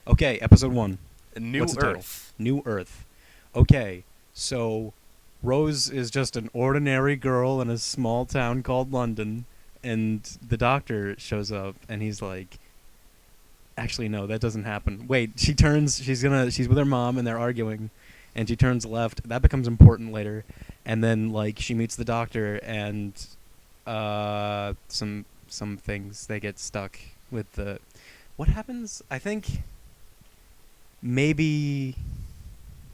Okay, episode 1. New What's the title? Earth. New Earth. Okay, so Rose is just an ordinary girl in a small town called London, and the doctor shows up, and he's like, actually, no, that doesn't happen. Wait, she's with her mom, and they're arguing, and she turns left. That becomes important later, and then, like, she meets the doctor, and some things, they get stuck with the... What happens? I think... Maybe...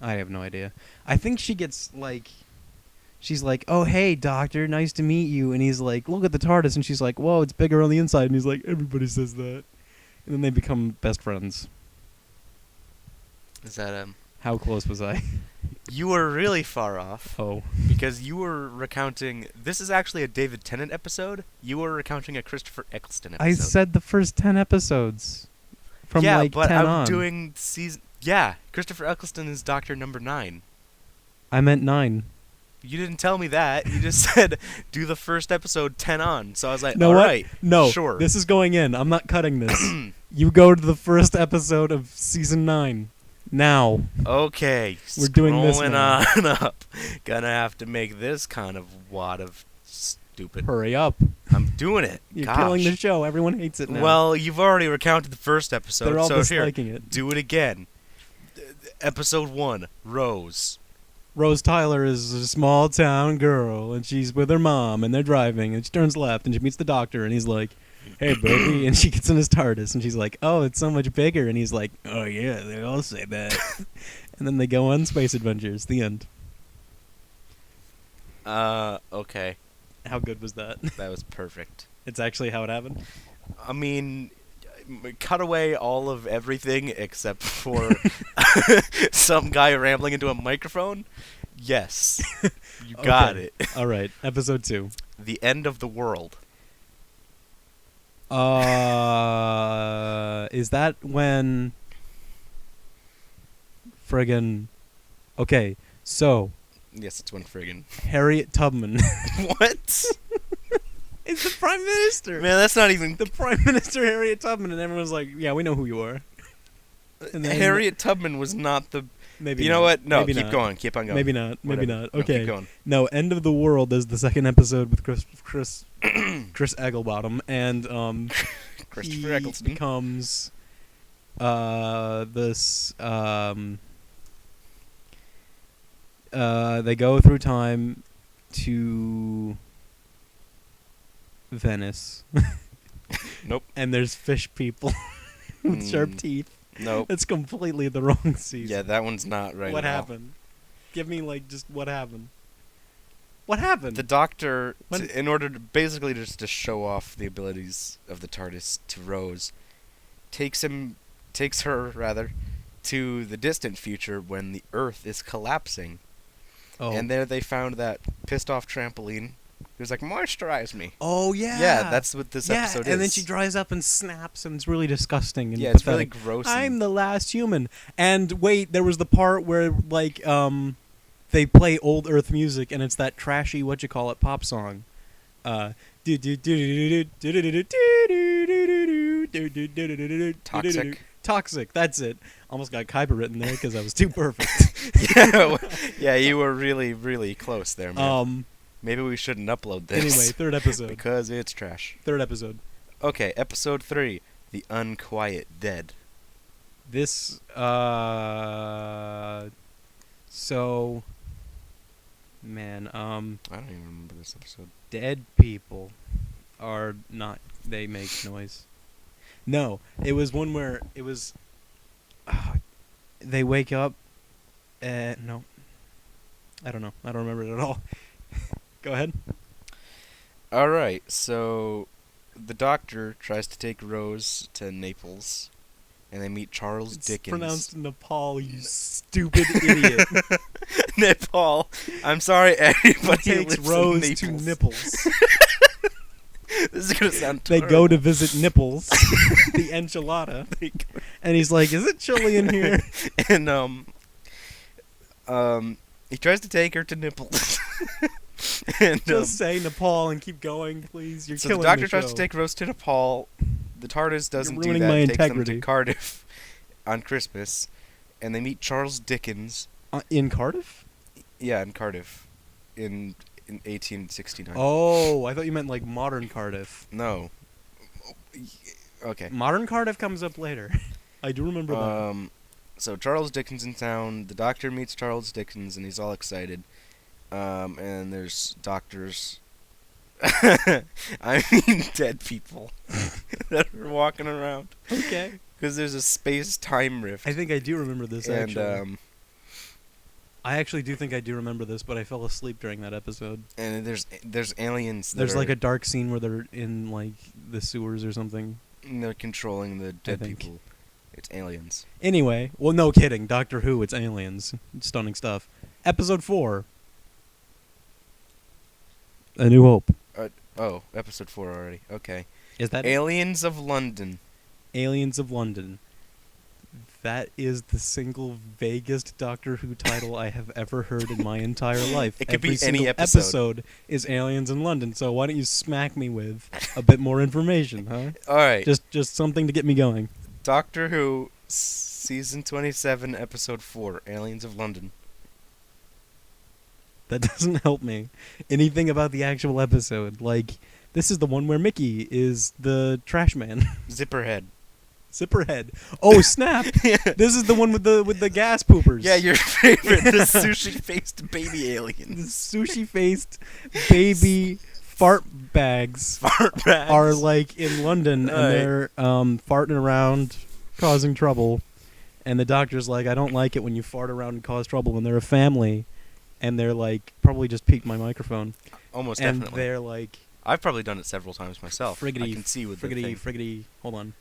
I have no idea. I think she gets, like... She's like, oh, hey, doctor, nice to meet you. And he's like, look at the TARDIS. And she's like, whoa, it's bigger on the inside. And he's like, everybody says that. And then they become best friends. Is that, How close was I? You were really far off. Oh. Because you were recounting... This is actually a David Tennant episode. You were recounting a Christopher Eccleston episode. I said the first 10 episodes. From, yeah, like, but 10 I'm on. doing season... Yeah, Christopher Eccleston is Doctor Number 9. I meant 9. You didn't tell me that. You just said, do the first episode 10 on. So I was like, No, all what? right, No, sure. this is going in. I'm not cutting this. You go to the first episode of season 9. Now. Okay, We're doing this scrolling now. on up. Gonna have to make this kind of wad of stupid. Hurry up. I'm doing it. You're Gosh. killing the show. Everyone hates it now. Well, you've already recounted the first episode, they're all so here, disliking it. do it again. Episode 1, Rose. Rose Tyler is a small town girl, and she's with her mom, and they're driving, and she turns left, and she meets the doctor, and he's like, hey, baby, and she gets in his TARDIS, and she's like, oh, it's so much bigger, and he's like, oh, yeah, they all say that. And then they go on space adventures. The end. Okay. How good was that? That was perfect. It's actually how it happened? I mean, cut away all of everything except for some guy rambling into a microphone. Yes. You got Okay. it. All right, episode 2. The end of the world. Is that when friggin' okay, so Yes, it's when friggin'. Harriet Tubman What? is the Prime Minister. Man, that's not even... The Prime Minister Harriet Tubman, and everyone's like, yeah, we know who you are. And then- Harriet Tubman was not the... Maybe You not. know what? No, Maybe keep not. going. Keep on going. Maybe not. Maybe Whatever. not. No, Okay. keep going. No, End of the World is the second episode with Chris Egglebottom, and Christopher he Eccleston. becomes this they go through time to Venice. Nope. And there's fish people with sharp Mm. teeth. Nope. It's completely the wrong season. Yeah, that one's not right What at all. happened? Give me, like, just what happened. What happened? The Doctor, When- in order to basically just to show off the abilities of the TARDIS to Rose, takes her to the distant future when the Earth is collapsing. oh. And there they found that pissed off trampoline. He was like, moisturize me. Oh, yeah. Yeah, that's what this yeah, episode and then is. she dries up and snaps, and it's really disgusting and Yeah, it's really pathetic. gross. I'm the last human. And wait, there was the part where, like, they play old Earth music, and it's that trashy, pop song. Toxic. Toxic, that's it. Almost got Kuiper written there because I was too perfect. Yeah, you were really, really close there, man. Maybe we shouldn't upload this. Anyway, third episode. because it's trash. Third episode. Okay, episode 3, The Unquiet Dead. This, so, man, I don't even remember this episode. dead people are not, they make noise. No, it was one where it was, they wake up, no, I don't know. I don't remember it at all. Go ahead. Alright, so the Doctor tries to take Rose to Naples, and they meet Charles It's Dickens. pronounced Nepal, you stupid idiot. Nepal. I'm sorry, everybody who Takes lives Rose in to Naples. Nipples. This is gonna sound They terrible. go to visit Nipples, the enchilada, and he's like, "Is it chilly in here?" And he tries to take her to Nipples. And Just say Nepal and keep going, please. You're so the killing Doctor the tries show. to take Rose to Nepal. The TARDIS doesn't do ruining that. my It takes them integrity. to Cardiff. on Christmas, and they meet Charles Dickens. In Cardiff? Yeah, in Cardiff, in 1869. Oh, I thought you meant like modern Cardiff. No. Okay. Modern Cardiff comes up later. I do remember that. So Charles Dickens in town. The doctor meets Charles Dickens, and he's all excited. And there's doctors. I mean, dead people that are walking around. Okay. Because there's a space-time rift. I think I do remember this, and actually. I actually do think I do remember this, but I fell asleep during that episode. and there's aliens. There's like a dark scene where they're in like the sewers or something. they're controlling the dead think. people. It's aliens. Anyway, well, no kidding. Doctor Who, it's aliens. Stunning stuff. Episode 4. A New Hope. Oh, episode 4 already. Okay. Is that Aliens of London. Aliens of London? That is the single vaguest Doctor Who title I have ever heard in my entire life. It could Every be any single episode. is Aliens in London. So why don't you smack me with a bit more information, huh? All right. Just something to get me going. Doctor Who, season 27, episode 4, Aliens of London. That doesn't help me. Anything about the actual episode. Like, this is the one where Mickey is the trash man. Zipperhead. Zipperhead. Oh, snap! This is the one with the gas poopers. Yeah, your favorite, the sushi-faced baby The aliens. sushi-faced baby fart bags Fart bags. are like in London, and Right. they're farting around, causing trouble. And the doctor's like, I don't like it when you fart around and cause trouble. And they're a family, and they're like, probably just peaked my microphone. Almost And definitely. they're like, I've probably done it several times myself. friggity, I can see with the friggity, thing. friggity. Hold on.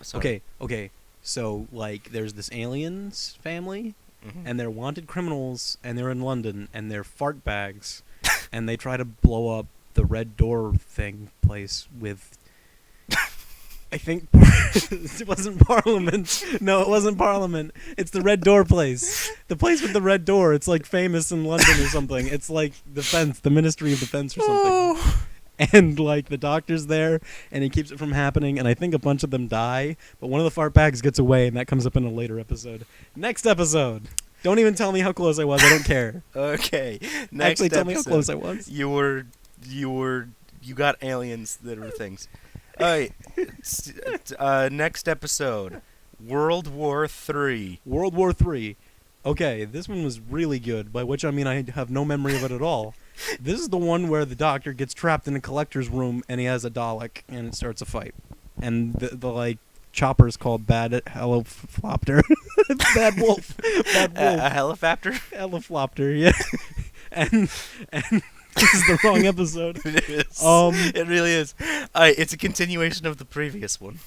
Sorry. Okay. So like, there's this aliens family, Mhm. and they're wanted criminals, and they're in London, and they're fart bags, and they try to blow up the Red Door thing place with. I think it wasn't Parliament. No, it wasn't Parliament. It's the Red Door place. The place with the Red Door. It's like famous in London or something. It's like Defense, the Ministry of Defense or something. Oh. And like the doctor's there, and he keeps it from happening. And I think a bunch of them die, but one of the fart bags gets away, and that comes up in a later episode. Next episode. Don't even tell me how close I was. I don't care. Okay. Next Actually, tell me how episode. close I was. You got aliens that are things. All right. Next episode, World War III. World War III. Okay, this one was really good, by which I mean I have no memory of it at all. This is the one where the doctor gets trapped in a collector's room, and he has a Dalek, and it starts a fight. And the like, chopper's called Bad Heliflopter. Bad Wolf. Bad Wolf. A helifactor? Heliflopter, yeah. and this is the wrong episode. It is. It really is. It's a continuation of the previous one.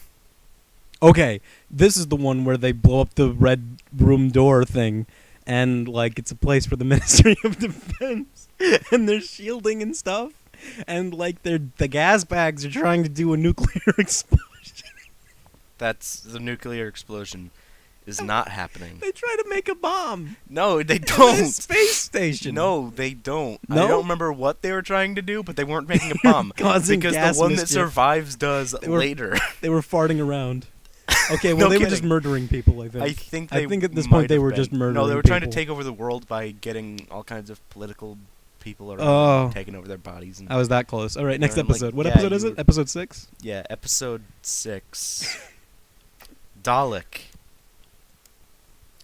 Okay, this is the one where they blow up the red room door thing, and like it's a place for the Ministry of Defense, and they're shielding and stuff, and like the gas bags are trying to do a nuclear explosion. That's the nuclear explosion is not happening. They try to make a bomb. No, they in the don't. space station. No, they don't. No? I don't remember what they were trying to do, but they weren't making a bomb. Causing because gas the one mischief. that survives does They were- later. They were farting around. Okay, well No they were just kidding. murdering people. I think. I think at this might point they have were been. just murdering. No, they were trying to people. take over the world by getting all kinds of political people around, Oh. and taking over their bodies. And I was that close. All right, next Like, episode. What yeah, episode is you it? were- Episode 6. yeah, episode 6, Dalek.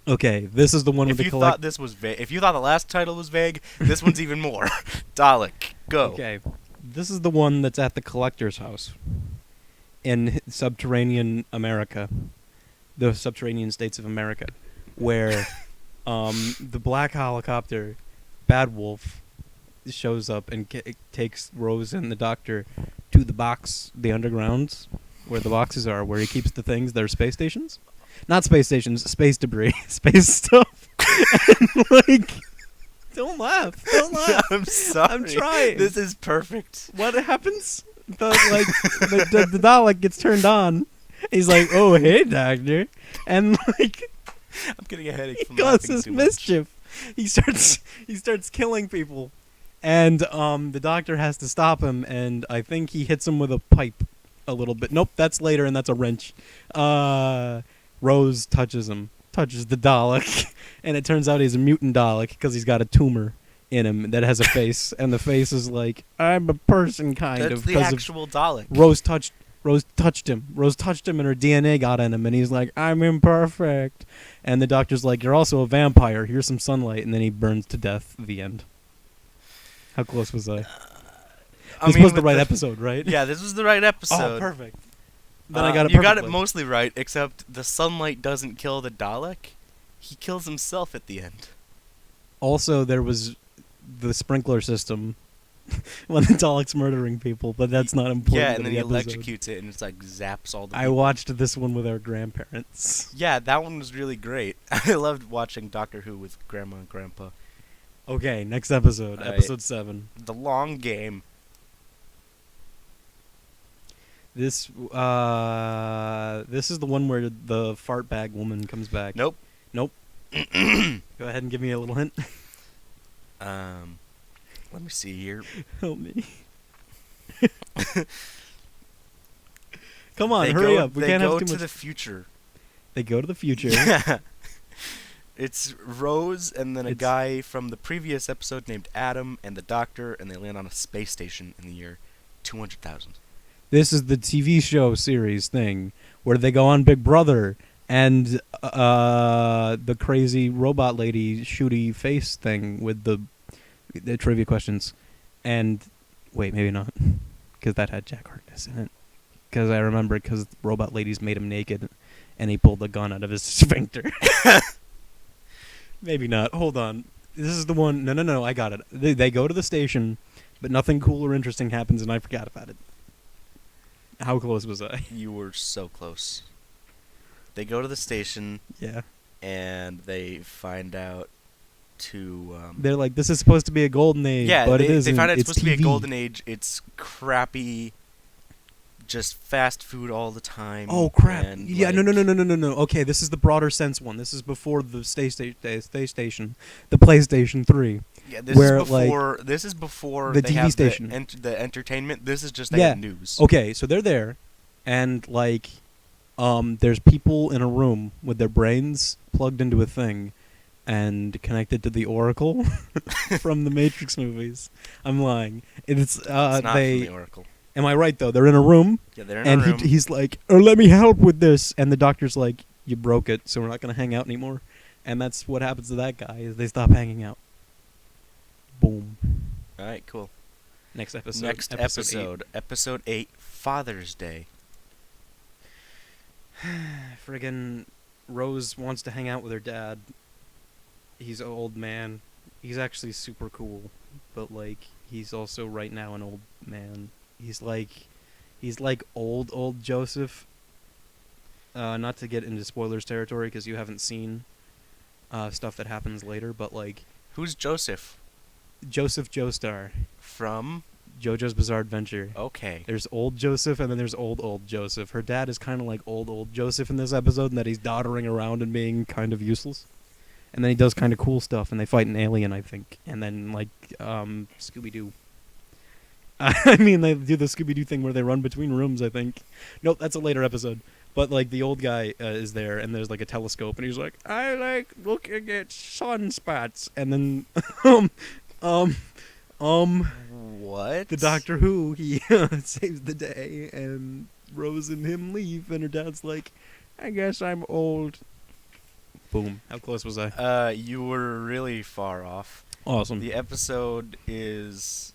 Okay, this is the one If with you the thought this was vague, if you thought the last title was vague, this one's even more. Dalek, go. Okay, this is the one that's at the collector's house in subterranean America, the subterranean states of America, where the black helicopter, Bad Wolf, shows up and takes Rose and the doctor to the box, the undergrounds, where the boxes are, where he keeps the things that are space stations. Not space stations, space debris, space stuff. And like, don't laugh. Don't laugh. I'm sorry. I'm trying. This is perfect. What happens? The Dalek gets turned on. He's like, "Oh, hey, doctor," and like I'm getting a headache he from laughing causes too much. mischief. He starts killing people, and the doctor has to stop him. And I think he hits him with a pipe a little bit. Nope, that's later, and that's a wrench. Rose touches him, touches the Dalek, and it turns out he's a mutant Dalek because he's got a tumor in him that has a face, and the face is like, I'm a person, kind That's of, the because of actual Dalek. Rose touched him. Rose touched him, and her DNA got in him, and he's like, I'm imperfect. And the doctor's like, you're also a vampire. Here's some sunlight, and then he burns to death. The end. How close was I? This was the with right episode, right? Yeah, this was the right episode. Oh, perfect. Then I got it You got it perfectly. mostly right, except the sunlight doesn't kill the Dalek. He kills himself at the end. Also, there was the sprinkler system when the Dalek's murdering people, but that's not important. Yeah, to and then the he episode. electrocutes it, and it's like zaps all the. I people. watched this one with our grandparents. Yeah, that one was really great. I loved watching Doctor Who with Grandma and Grandpa. Okay, next episode, Alright. episode 7. The Long Game. This is the one where the fart bag woman comes back. Nope. Go ahead and give me a little hint. Let me see here. Help me. Come on, They hurry go- up. We they can't go have too to much. the future. They go to the future. Yeah. It's Rose and then a It's- guy from the previous episode named Adam and the Doctor, and they land on a space station in the year 200,000. This is the TV show series thing where they go on Big Brother and the crazy robot lady shooty face thing with the trivia questions. And wait, maybe not, because that had Jack Harkness in it. Because I remember, because robot ladies made him naked, and he pulled the gun out of his sphincter. Maybe not. Hold on. This is the one. No. I got it. They go to the station, but nothing cool or interesting happens, and I forgot about it. How close was I? You were so close. They go to the station Yeah. and they find out to. They're like, this is supposed to be a golden age, yeah, but they, it isn't. they find out it's supposed to be a TV. golden age. It's crappy, just fast food all the time. Oh crap! and, Yeah, like, no. Okay, this is the broader sense one. This is before the stay station, the PlayStation 3. Yeah, this where, is before. This is before the they TV have station. the entertainment. This is just they Yeah. have news. Okay, so they're there, and like, there's people in a room with their brains plugged into a thing, and connected to the Oracle from the Matrix movies. I'm lying. It's It's not from they. the Oracle. Am I right though? They're in a room. Yeah, they're in And a room. he's like, let me help with this. And the doctor's like, you broke it, so we're not going to hang out anymore. And that's what happens to that guy, is they stop hanging out. Boom. All right, cool. Next episode. Next episode, episode 8, Father's Day. 8. Friggin' Rose wants to hang out with her dad. He's an old man. He's actually super cool. But, like, he's also right now an old man. He's like old Joseph. Not to get into spoilers territory, because you haven't seen stuff that happens later, but like Who's Joseph? Joseph Joestar, From? JoJo's Bizarre Adventure. Okay. There's old Joseph, and then there's old Joseph. Her dad is kind of like old Joseph in this episode, in that he's doddering around and being kind of useless. And then he does kind of cool stuff, and they fight an alien, I think. And then, like, Scooby-Doo. I mean, they do the Scooby-Doo thing where they run between rooms, I think. Nope, that's a later episode. But, like, the old guy is there, and there's, like, a telescope, and he's like, I like looking at sunspots. And then, What? the Doctor Who, he saves the day, and Rose and him leave, and her dad's like, I guess I'm old. Boom. How close was I? You were really far off. Awesome. The episode is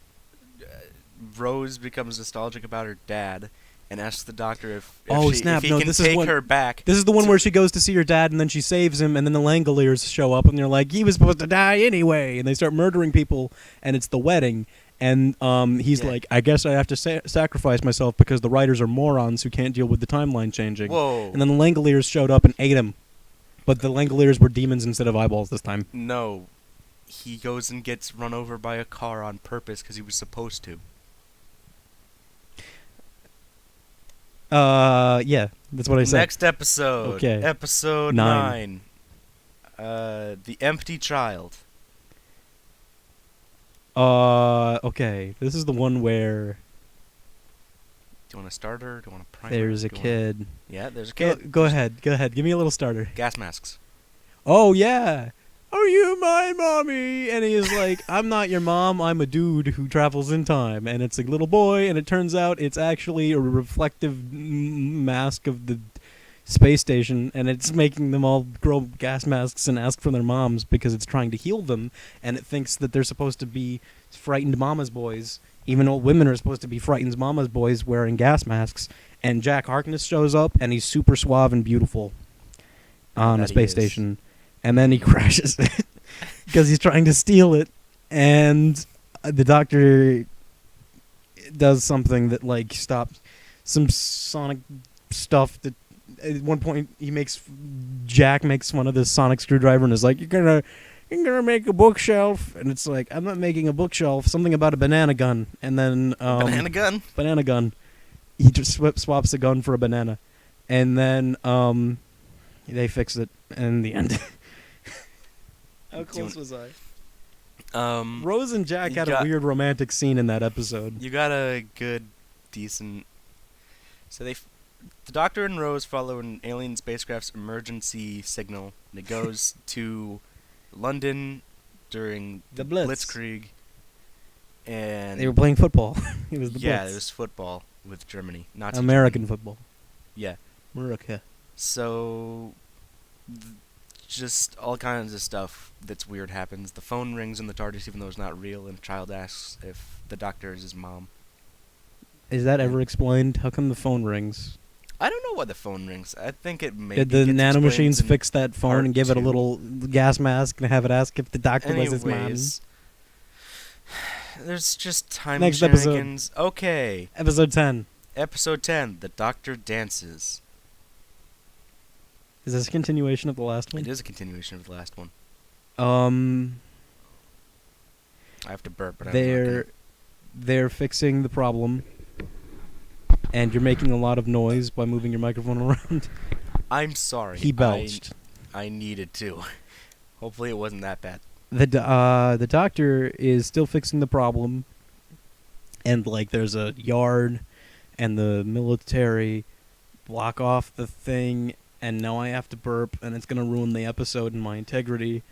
Rose becomes nostalgic about her dad and asks the doctor if Snap. he No, can this is take one- her back. This is the one where she goes to see her dad, and then she saves him, and then the Langoliers show up, and they're like, he was supposed to die anyway, and they start murdering people, and it's the wedding, and he's Yeah. like, I guess I have to sacrifice myself because the writers are morons who can't deal with the timeline changing. Whoa. And then the Langoliers showed up and ate him, but the Langoliers were demons instead of eyeballs this time. No. He goes and gets run over by a car on purpose because he was supposed to. Yeah, that's what I said. Next episode. Okay. Episode 9. The Empty Child. Okay, this is the one where Do you want a starter? Do you want a primer? There's a Do you want- kid. Yeah, there's a Go, kid. go ahead. Go ahead. Give me a little starter. Gas masks. Oh, yeah. Are you my mommy? And he is like, I'm not your mom. I'm a dude who travels in time. And it's a little boy, and it turns out it's actually a reflective mask of the space station, and it's making them all grow gas masks and ask for their moms because it's trying to heal them, and it thinks that they're supposed to be frightened mama's boys, even old women are supposed to be frightened mama's boys wearing gas masks. And Jack Harkness shows up, and he's super suave and beautiful on That a he space is. station. And then he crashes it because he's trying to steal it. And the doctor does something that, like, stops some sonic stuff that at one point Jack makes fun of this sonic screwdriver and is like, you're gonna make a bookshelf. And it's like, I'm not making a bookshelf. Something about a banana gun. And then Banana gun. banana gun. He just swaps a gun for a banana. And then they fix it in the end. How close was I? Rose and Jack you had got- a weird romantic scene in that episode. You got a good, decent. So the Doctor and Rose follow an alien spacecraft's emergency signal, and it goes to London during The Blitz. Blitzkrieg. And They were playing football. It was the yeah, Blitz. it was football with Germany, not American football. Yeah. America. So, just all kinds of stuff that's weird happens. The phone rings in the TARDIS even though it's not real, and a child asks if the Doctor is his mom. Is that ever explained? How come the phone rings? I don't know why the phone rings. I think it maybe Did the gets nanomachines explained in fix that phone part and give it a 2. little gas mask and have it ask if the doctor was his mom? Anyways, there's just time Next episode. shenanigans. Okay, Episode 10. episode 10, The Doctor Dances. Is this a continuation of the last one? It is a continuation of the last one. I have to burp, but I'm not They're fixing the problem, and you're making a lot of noise by moving your microphone around. I'm sorry. He belched. I needed to. Hopefully it wasn't that bad. The doctor is still fixing the problem, and like there's a yard, and the military block off the thing, and now I have to burp, and it's gonna ruin the episode and my integrity.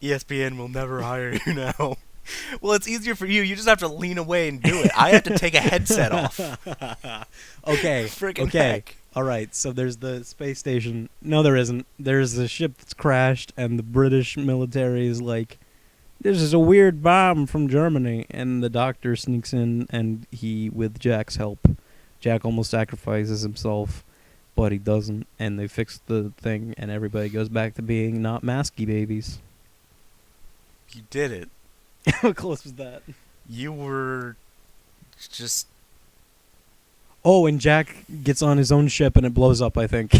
ESPN will never hire you now. Well, it's easier for you. You just have to lean away and do it. I have to take a headset off. Okay. Friggin' okay. heck. All right. So there's the space station. No, there isn't. There's a ship that's crashed, and the British military is like, "This is a weird bomb from Germany." And the doctor sneaks in, and he, with Jack's help, Jack almost sacrifices himself, but he doesn't. And they fix the thing, and everybody goes back to being not masky babies. You did it. How close was that? You were just... Oh, and Jack gets on his own ship and it blows up, I think.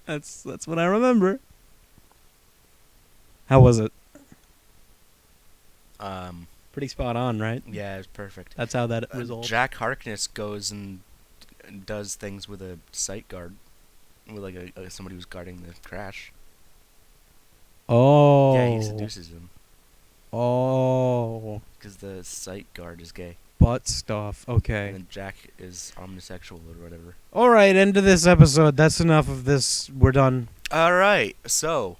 That's what I remember. How was it? Pretty spot on, right? Yeah, it was perfect. That's how that resolved. Jack Harkness goes and does things with a sight guard. With like somebody who's guarding the crash. Oh. Yeah, he seduces him. Oh. Because the sight guard is gay. Butt stuff. Okay. And then Jack is omnisexual or whatever. All right, end of this episode. That's enough of this. We're done. Alright, so